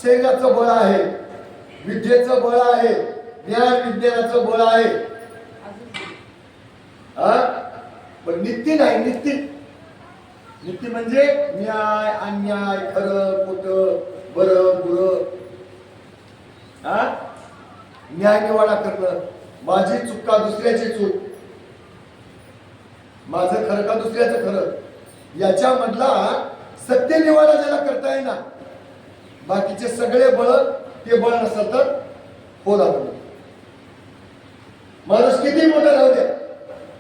शरीराचं बळ आहे, विद्येचं बळ आहे, ज्ञान विज्ञानाचं बळ आहे, पण नित्य नाही. नित्य म्हणजे न्याय अन्याय, खरं खोटं, बरं बुरं, न्याय निवाडा करणं, माझी चूक का दुसऱ्याची चूक, माझं खरं का दुसऱ्याचं खरं, याच्यामधला सत्य निवाडा ज्याला करता येईना, बाकीचे सगळे बळ ते बळ नसलं तर होला. माणूस किती मोठा राहू द्या,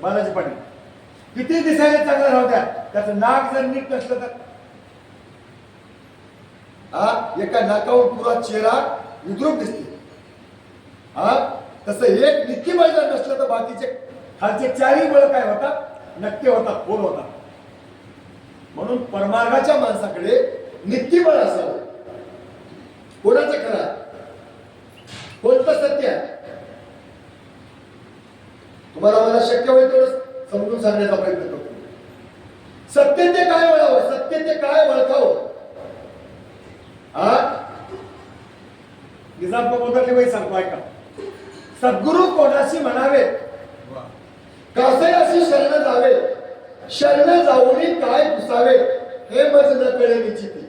बालाजी पाटील किती दिसायला चांगला राहू द्या, त्याचं नाक जर नीट नसलं तर एका नाकावर पुरा चेहरा विद्रूप दिसते. तसं एक नित्य बळ जर नसलं तर बाकीचे खालचे चारही बळ काय होतात, नक्की होतात, फोल होतात. म्हणून परमार्गाच्या माणसाकडे नित्य बळ असावं. कोणाचं खरं, कोणतं सत्य आहे, तुम्हाला मला शक्य होईल तेवढं समजून सांगण्याचा प्रयत्न करतो. सत्य ते काय वळावं, सत्य ते काय वळखावं. निजाम प्रबोधनले बाई सांगतो ऐका. सद्गुरु कोणाशी म्हणावे, कासे शरण जावे, शरण जाऊनी काय पुसावे, हे मज न कळे निश्चिती.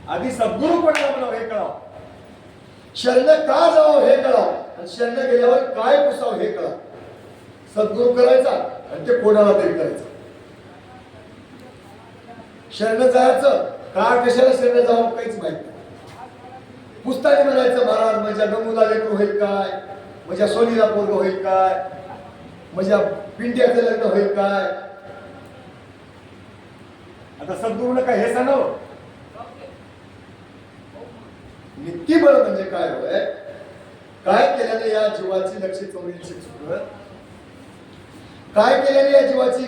आधी सद्गुरु कोणाला म्हणावं हे कळावं, शरण का जावं हे कळावं, आणि शरण गेल्यावर काय पुसावं हे कळावं. सद्गुरु करायचा आणि ते कोणाला तरी करायचं. शरण जायचं का, कशाला शरण जावं काहीच माहित नाही. पुस्तकाने म्हणायचं महाराज माझ्या गंगूला लेकरू होईल काय, माझ्या सोनीला पोरग होईल काय, माझ्या पिंट्याचं लग्न होईल काय. आता सद्गुरूनं काय हे सांगावं. नित्य बळ म्हणजे काय होय, काय केल्याने या जीवाची लक्ष्य चोरीची चुकल, काय केल्याने या जीवाची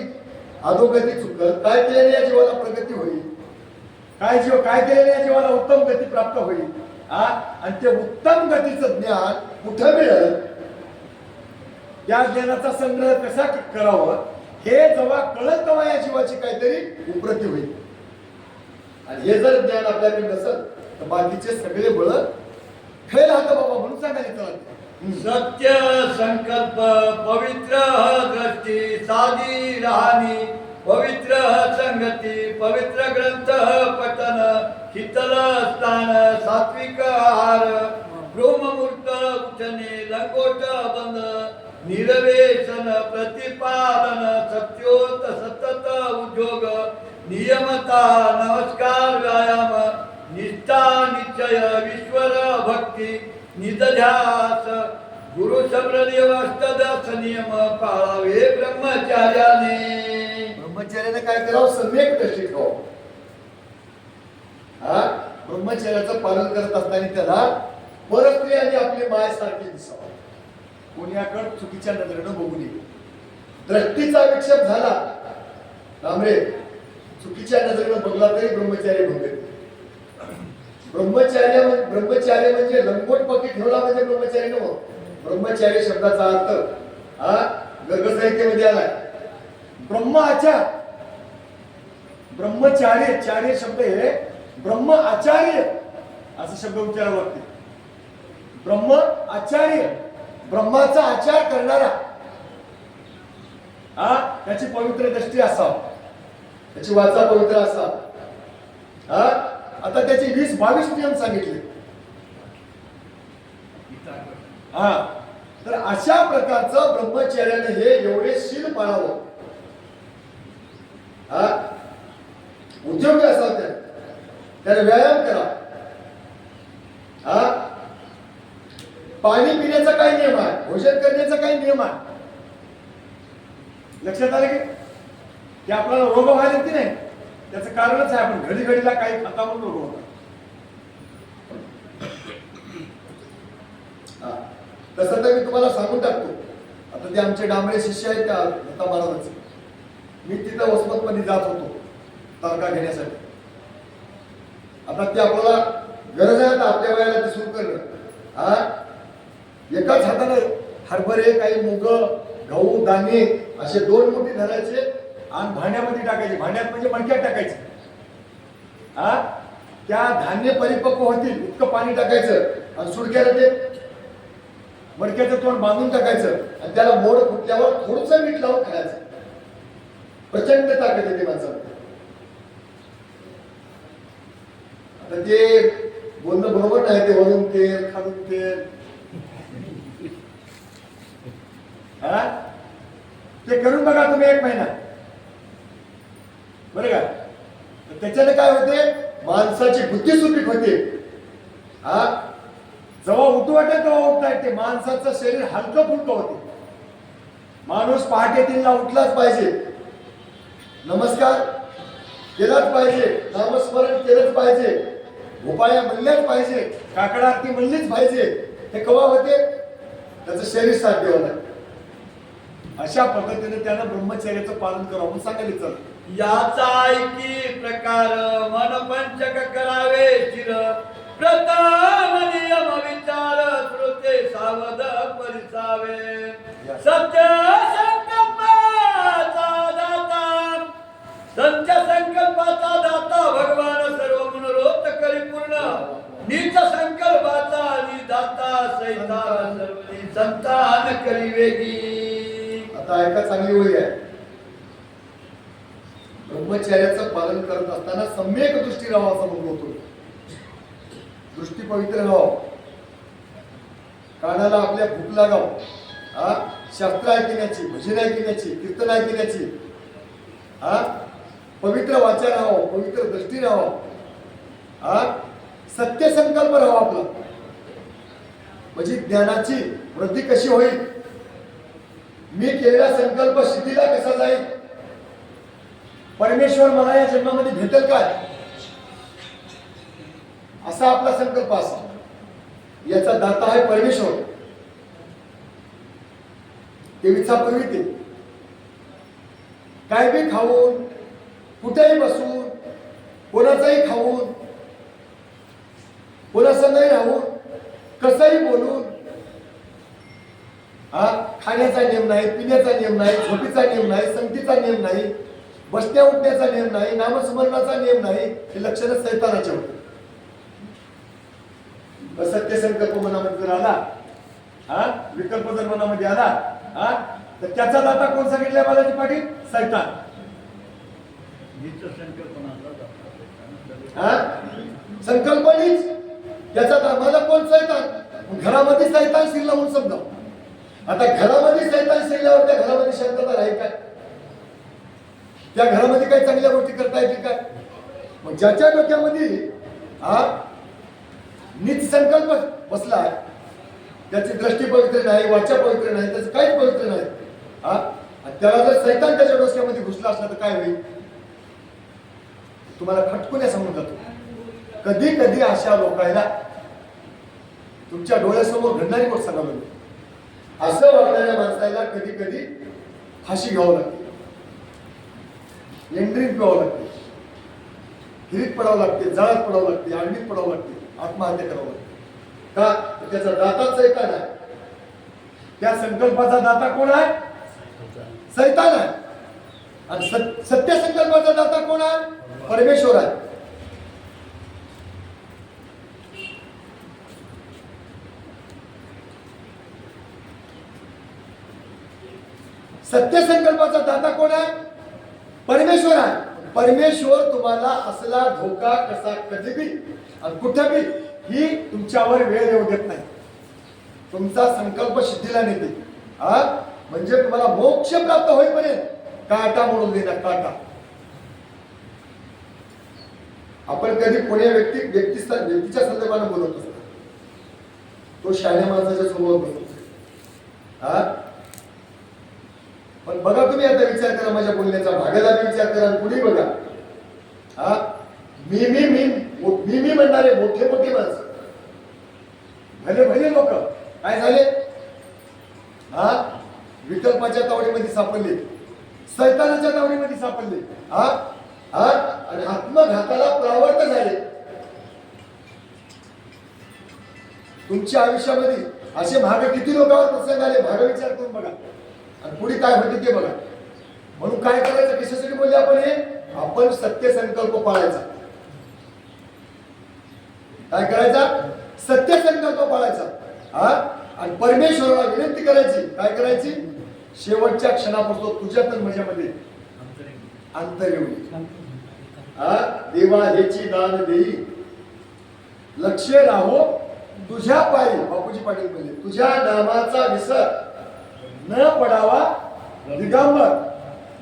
अधोगती चुकल, काय केल्याने या जीवाला प्रगती होईल, काय केल्याने या जीवाला उत्तम गती प्राप्त होईल. आणि ते उत्तम गतीचं ज्ञान कुठं मिळेल, त्या ज्ञानाचा संग्रह कसा करावं हे जेव्हा कळत तेव्हा या जीवाची काहीतरी उपरती होईल. आणि हे जर ज्ञान आपल्याकडे नसेल तर बाकीचे सगळे बळ फेल राहतं बाबा. म्हणून सांगायचं सत्य संकल्प, पवित्र दृष्टी, साधी राहणी, पवित्र संगती, पवित्र ग्रंथ पठन, शीतल स्नान, सात्विक आहार, ब्रह्ममुहूर्त उठणे, लंगोट बंद, निर्वेशन, प्रतिपादन, सत्योत सतत उद्योग, नियमता, नमस्कार, व्यायाम, निष्ठा, निश्चय, ईश्वर भक्ती, निध्यास, गुरु शब्ददेव अष्टदश नियम पाळावे ब्रह्मचार्याने. ब्रह्मचर्याने काय करावं, सम्यक दृष्टी ठेवावं. ब्रह्मचर्याचं पालन करत असताना त्याला परस्त्री आणि आपली माय सारखी दिसावं, कोणाकडे चुकीच्या नजरेनं बघू नये. दृष्टीचा विक्षेप झाला तांबरे, चुकीच्या नजरेनं बघला तरी ब्रह्मचार्य भंग. ब्रह्मचार्य म्हणजे लंगोट पकी ठेवला म्हणजे ब्रह्मचार्य नव्हतं. ब्रह्मचार्य शब्दाचा अर्थ गर्ग साहित्यामध्ये आलाय ब्रह्माचार. ब्रह्मचार्य, चार्य शब्द हे ब्रह्म आचार्य असं शब्द उच्चारावं लागते. ब्रह्म आचार्य, ब्रह्माचा आचार करणारा, त्याची पवित्र दृष्टी असावं, त्याची वाचा पवित्र असावं. आता त्याचे 20-22 नियम सांगितले. तर अशा प्रकारचं ब्रह्मचर्याने हे एवढे शील पाळावं. उद्योग असावं, त्याने व्यायाम करा. पाणी पिण्याचा काय नियम आहे, भोजन करण्याचा काय नियम आहे, लक्षात आलं की आपल्याला रोग व्हायला की नाही, त्याचं कारणच आहे आपण घडी घडीला काही खाता म्हणून रोग होता. तसं तर मी तुम्हाला सांगून टाकतो. आता ते आमचे डांबरे शिष्य आहेत त्या दत्ता महाराजांचे, मी तिथं वसमतमध्ये जात होतो तारखा घेण्यासाठी. आता ते आपल्याला गरज आहे आपल्या वयाला ते सुरू करणं. एकाच हाताने हरभरे, काही मुग, गहू, दाणे असे 2 मुठी धरायचे आणि भांड्यामध्ये टाकायचे. भांड्यात म्हणजे मणक्यात टाकायचे. त्या धान्य परिपक्व होतील इतकं पाणी टाकायचं आणि सुडक्याला ते मडक्याचं तोंड बांधून टाकायचं आणि त्याला मोड फुटल्यावर थोडंसं मीठ लावून खायचं. प्रचंड ताकद येते माणसाला. आता ते बोलणं बरोबर नाही, ते वरून तेल खालून तेल, हा ते करून बघा तुम्ही 1 महिना, बरं का. त्याच्याने काय होते, माणसाची बुद्धी सुपीक होते. हा जेव्हा उठू वाटेल तेव्हा उठता येते. माणसाचं शरीर हलकं फुलकं होते. माणूस पहाटे 3ला उठलाच पाहिजे, नमस्कार केलाच पाहिजे, नामस्मरण केलंच पाहिजे, उपाया म्हणल्याच पाहिजे, काकड आरती म्हणलीच पाहिजे. हे केव्हा होते, त्याचं शरीर साथ द्यावं लागतं. अशा पद्धतीने त्यानं ब्रह्मचर्याचं पालन करावं म्हणून सांगायला चालतं. याचा ऐकी प्रकार मन पंचक करावे चिर, प्रथम नियम विचार श्रोते सावध परिसावे. सत्य संकल्पाचा दाता, सत्य संकल्पाचा दाता भगवान सर्व मनोरथ करी पूर्ण. नीच संकल्पाचा दाता सैतान सर्व संतान करी वेगी. आता ऐका, चांगली ओळी आहे. ब्रह्मचर्याचं पालन करत असताना सम्यक दृष्टी राहावं असं म्हणून होतो. दृष्टी पवित्र राहावं, कानाला आपल्या भूक लागावं, हा शास्त्र ऐकण्याची, भजन ऐकण्याची, कीर्तन ऐकण्याची, हा पवित्र वाचा राहावं, पवित्र दृष्टी राहावं, हा सत्य संकल्प राहावा आपला. म्हणजे ज्ञानाची वृद्धी कशी होईल, मी केलेला संकल्प सिद्धीला कसा जाईल, परमेश्वर मला या जन्मामध्ये भेटेल काय, असा आपला संकल्प असा. याचा दाता आहे परमेश्वर. देवीचा पूर्वी ते काय बी खाऊन, कुठेही बसून, कोणाचाही खाऊन, कोणासंगही राहून, कसंही बोलून, हा खाण्याचा नियम नाही, पिण्याचा नियम नाही, झोपीचा नियम नाही, संगतीचा नियम नाही, बसण्या उठण्याचा नियम नाही, नामस्मरणाचा नियम नाही. हे लक्षण सैतानाचे होते. असत्य संकल्प मनामध्ये जर आला, हा विकल्प जर मनामध्ये आला, हा तर त्याचा दाता कोण सांगितलाय बालाजी पाटील? सैतान. हा संकल्पनीच त्याचा दाता कोण? सैतान. घरामध्ये सैतान शिरला म्हणून समजा. आता घरामध्ये सैतान शिरल्यावर त्या घरामध्ये शांतता राहील काय? त्या घरामध्ये काही चांगल्या गोष्टी करता येतील काय? मग ज्याच्या डोक्यामध्ये हा नीच संकल्प बसला आहे, त्याची दृष्टी पवित्र नाही, वाचा पवित्र नाही, त्याचं काहीच पवित्र नाही, हा त्याला जर सैतान त्याच्या डोक्यामध्ये घुसला असला तर काय होईल? तुम्हाला खटकून सांगून जातो. कधी कधी अशा लोकांना तुमच्या डोळ्यासमोर घडणारी गोष्ट सांगावी, असं वागणाऱ्या माणसाला कधी कधी फाशी घ्यावं लागते, एंड्रीन प्यावं लागते, हिरीत पडावं लागते, जाळात पडावं लागते, आडवीत पडावं लागते, आत्महत्या करावं लागते. का? त्याचा दाता सैतान आहे. त्या संकल्पाचा दाता कोण आहे? सैतान आहे. आणि सत्य संकल्पाचा दाता कोण आहे? परमेश्वर आहे. सत्य संकल्पाचा दाता कोण आहे? परमेश्वर आहे. परमेश्वर तुम्हाला असला धोका कसा कधी बी आणि कुठे बी ही तुमच्यावर वेळ येऊ देत नाही. तुमचा संकल्प सिद्धीला नेते, हा म्हणजे तुम्हाला मोक्ष प्राप्त होईपर्यंत काटा मोडून देणार, काटा. आपण कधी कोण्या व्यक्तीच्या संदर्भाने बोलत असतो, तो शहाण्या माणसाच्या समोर बोलतो. हा पण बघा तुम्ही आता विचार करा, माझ्या बोलण्याचा भागाला विचार करा, पुढे बघा. हा मी मी मी मी मी म्हणणारे मोठे मोठे माणसं, भले भले लोक काय झाले? हा विकल्पाच्या तावडीमध्ये सापडले, सैतानाच्या तावडीमध्ये सापडले, हा हा आणि आत्मघाताला प्रावर्त झाले. तुमच्या आयुष्यामध्ये असे भाग किती लोकांवर प्रसंग आले, भाग विचार करून बघा आणि पुढे काय होते ते बघा. म्हणून काय करायचं, कशासाठी बोलले आपण? हे आपण सत्य संकल्प पाळायचा. काय करायचा? सत्य संकल्प पाळायचा. हा, आणि परमेश्वराला विनंती करायची. काय करायची? शेवटच्या क्षणापासून तुझ्या तर माझ्यामध्ये अंतर येऊ नये. हा, देवा हेची दान देई लक्ष राहो तुझ्या पायी. बापूजी पाटील म्हणले, तुझ्या नामाचा विसर न पडावा दिगंबर.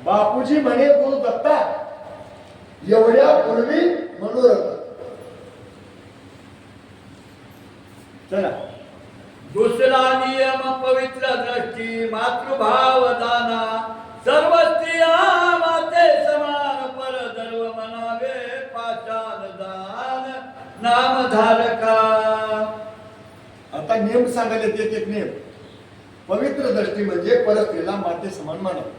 बापूजी म्हणे गुरु दत्ता एवढ्या पूर्वी मनोरथ. चला, दुसरा नियम पवित्र दृष्टी मातृभाव दाना. सर्व स्त्रिया माते समान पर धर्म मनावे पाषाण दान नामधारका. आता नियम सांगायला येते एक नियम. पवित्र दृष्टी म्हणजे परस्त्रीला माते समान मानव.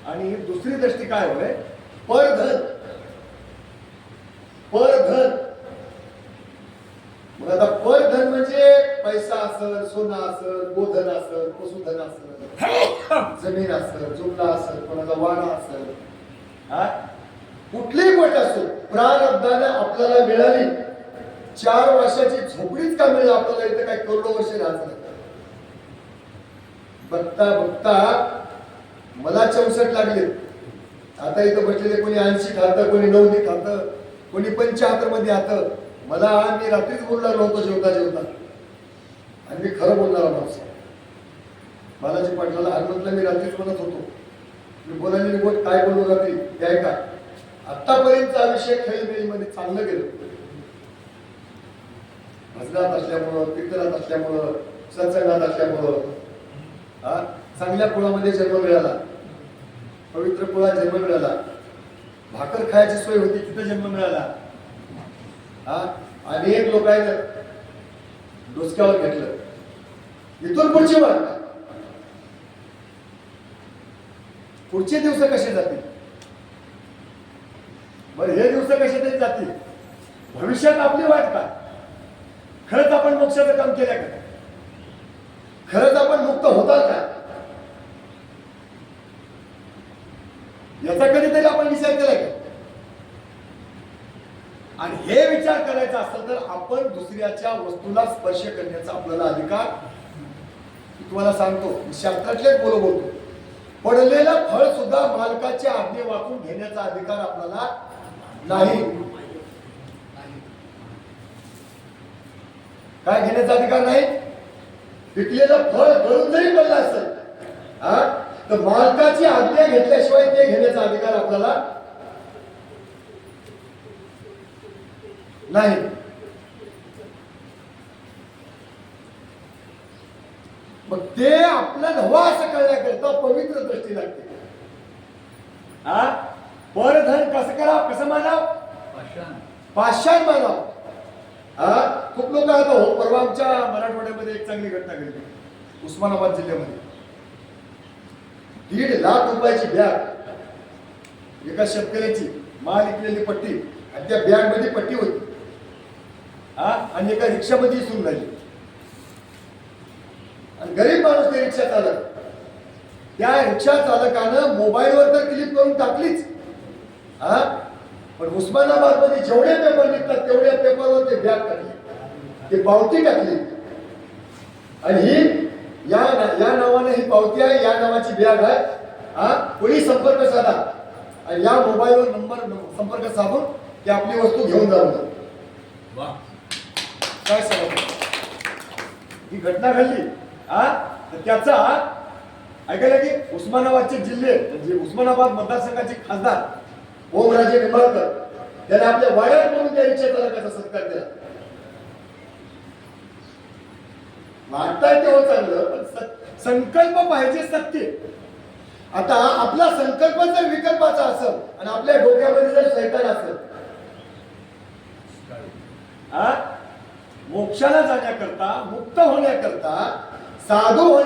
आणि दुसरी दृष्टी काय होय? परधन. परधन. मग आता परधन म्हणजे पैसा असेल, सोनं असेल, गोधन असेल, पशुधन असेल, जमीन असेल, जुमला असेल, कोणाचा वाडा असेल, हा, कुठलीही गोष्ट असो, प्रारब्धाने आपल्याला मिळाली. 4 वर्षाची झोपडीच का मिळाली आपल्याला? इथं काय करोडो वर्ष राहायचं नाही. बघता बघता मला 64 लागले. आता इथं बसलेले कोणी 80 खातं, कोणी 90 खातं, कोणी 75 मध्ये खातं. मला मी रात्रीच बोलू लागलो होतो जेवता जेवता, आणि मी खरं बोलणार माणूस. बालाजी पाटलाला हनुमंतला मी रात्रीच म्हणत होतो, मी बोलायली गोष्ट काय बोललो रात्री ते ऐका. आतापर्यंत विषय खेळमेळीमध्ये चांगलं गेलं. भजनात असल्यामुळं, कीर्तनात असल्यामुळं, सत्संगात असल्यामुळं, हा, चांगल्या कुळामध्ये जन्म मिळाला, पवित्र कुळात जन्म मिळाला, भाकर खायची सोय होती तिथं जन्म मिळाला. हा, अनेक लोकांनी डोसक्यावर घेतलं. इथून पुढची वाट, पुढचे दिवस कसे जातील? बरं, हे दिवस कसे तरी जातील. भविष्यात आपली वाट का? खरंच आपण मोक्षाचं काम केलं का? खरंच आपण मुक्त होतात का? याचा कधीतरी आपण विचार केला का? आणि हे विचार करायचा असेल तर आपण दुसऱ्याच्या वस्तूला स्पर्श करण्याचा आपल्याला अधिकार, तुम्हाला सांगतो, शास्त्रातलेच बोलतो, पडलेलं फळ सुद्धा मालकाच्या आज्ञे वाचून घेण्याचा अधिकार आपल्याला नाही. काय घेण्याचा अधिकार नाही? पिकलेलं फळ गळून जरी पडलं असेल, हा, तर मालकाची आज्ञा घेतल्याशिवाय ते घेण्याचा अधिकार आपल्याला नाही. मग ते आपल्याला हवा असं कळण्याकरता पवित्र दृष्टी लागते. हा, परधन कसं करावं, कसं मानाव? पाषाण मानाव. हा, खूप लोक आता हो. परवा आमच्या मराठवाड्यामध्ये एक चांगली घटना घडली. उस्मानाबाद जिल्ह्यामध्ये 1.5 लाख रुपयाची बॅग एका शेतकऱ्याची माल विकलेली पट्टी, आणि त्या बॅग मध्ये पट्टी होती. हा, आणि एका रिक्षामध्ये सुरू राहिली. आणि गरीब माणूस ते रिक्षा चालक, त्या रिक्षा चालकानं मोबाईलवर तर क्लिप करून टाकलीच. हा, पण उस्मानाबाद मध्ये जेवढे पेपर निघतात तेवढ्या पेपरवर ते बॅग टाकली, ते पावती टाकली. आणि ही या नावाने ही पावती आहे, या नावाची बॅग आहे. हा, कोणी संपर्क साधा आणि या मोबाईलवर नंबर संपर्क साधून ते आपली वस्तू घेऊन जाऊ. काय सांगतो, ही घटना घडली. हा, तर त्याचा ऐकायला की उस्मानाबादचे जिल्हे म्हणजे उस्मानाबाद मतदारसंघाचे खासदार ओमराजे निंबाळकर त्याने आपल्या वाड्यात म्हणून त्या रिक्षा चालकाचा सत्कार केला. वाटतंय तेव्हा चांगलं, पण संकल्प पाहिजे सत्य. आता आपला संकल्प जर विकल्पाचा असेल आणि आपल्या डोक्यामध्ये जर शैतान असेल, मोक्षाला जाण्याकरता, मुक्त होण्याकरता, साधू होण्या